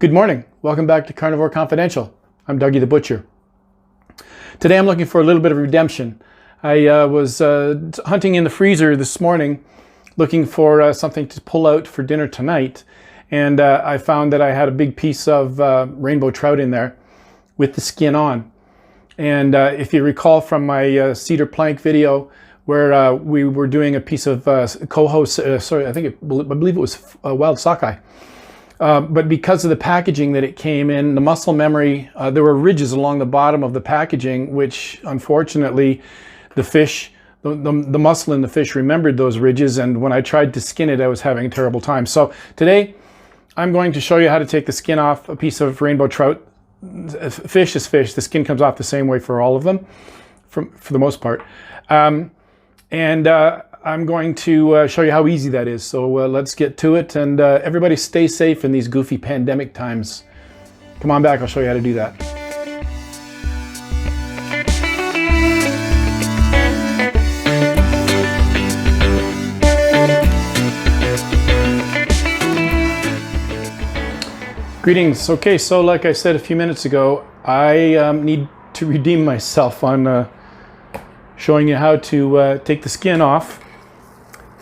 Good morning. Welcome back to Carnivore Confidential. I'm Dougie the Butcher. Today I'm looking for a little bit of redemption. I was hunting in the freezer this morning looking for something to pull out for dinner tonight, and I found that I had a big piece of rainbow trout in there with the skin on. And if you recall from my cedar plank video where we were doing a piece of coho, I believe it was wild sockeye. But because of the packaging that it came in, the muscle memory, there were ridges along the bottom of the packaging, which unfortunately the fish, the muscle in the fish remembered those ridges, and when I tried to skin it, I was having a terrible time. So today I'm going to show you how to take the skin off a piece of rainbow trout. Fish is fish. The skin comes off the same way for all of them, for the most part. I'm going to show you how easy that is. So let's get to it, and everybody stay safe in these goofy pandemic times. Come on back, I'll show you how to do that. Greetings. Okay, so like I said a few minutes ago, I need to redeem myself on showing you how to take the skin off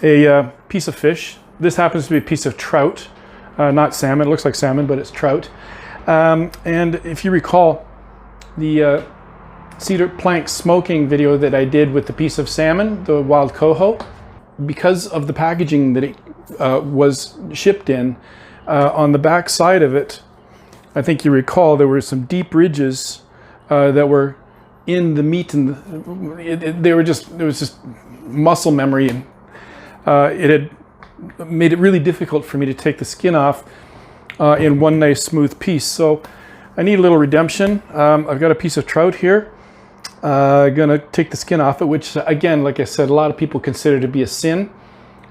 a piece of fish. This happens to be a piece of trout, not salmon. It looks like salmon, but it's trout. And if you recall the cedar plank smoking video that I did with the piece of salmon, the wild coho, because of the packaging that it was shipped in, on the back side of it, I think you recall there were some deep ridges that were in the meat, and there was just muscle memory, and it had made it really difficult for me to take the skin off in one nice smooth piece. So I need a little redemption. I've got a piece of trout here. Gonna take the skin off it, which again, like I said, a lot of people consider to be a sin,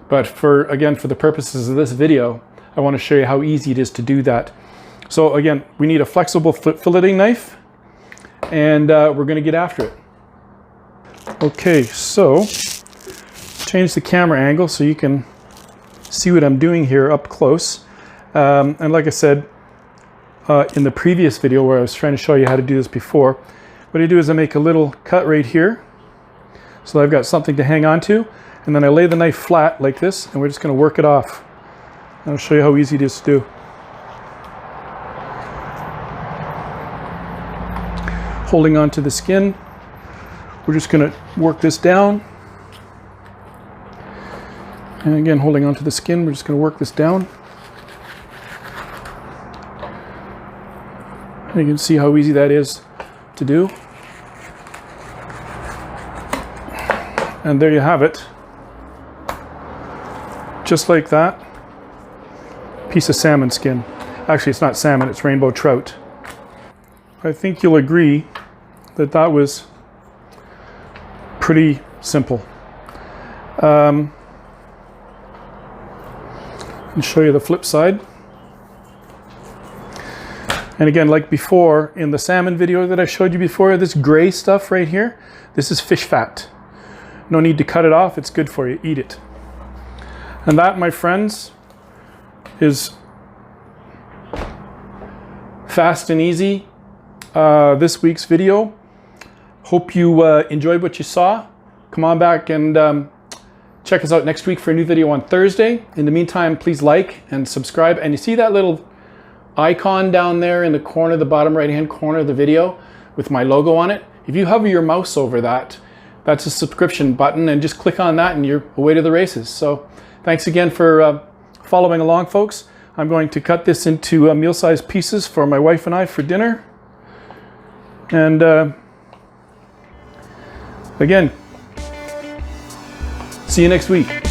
but for the purposes of this video, I want to show you how easy it is to do that. So again, we need a flexible filleting knife, and we're going to get after it. Okay, so change the camera angle so you can see what I'm doing here up close. And like I said in the previous video where I was trying to show you how to do this before, what I do is I make a little cut right here, so I've got something to hang on to, and then I lay the knife flat like this, and we're just going to work it off. I'll show you how easy it is to do. Holding on to the skin, we're just going to work this down. And again, holding on to the skin, we're just going to work this down. And you can see how easy that is to do. And there you have it. Just like that. Piece of salmon skin. Actually, it's not salmon, it's rainbow trout. I think you'll agree that that was pretty simple. And show you the flip side. And again, like before in the salmon video that I showed you before, this gray stuff right here, this is fish fat. No need to cut it off, it's good for you, eat it. And that, my friends, is fast and easy. This week's video. Hope you enjoyed what you saw. Come on back and check us out next week for a new video on Thursday. In the meantime, please like and subscribe. And you see that little icon down there in the corner, the bottom right hand corner of the video with my logo on it? If you hover your mouse over that, that's a subscription button, and just click on that and you're away to the races. So thanks again for following along, folks. I'm going to cut this into meal-sized pieces for my wife and I for dinner. And again, see you next week.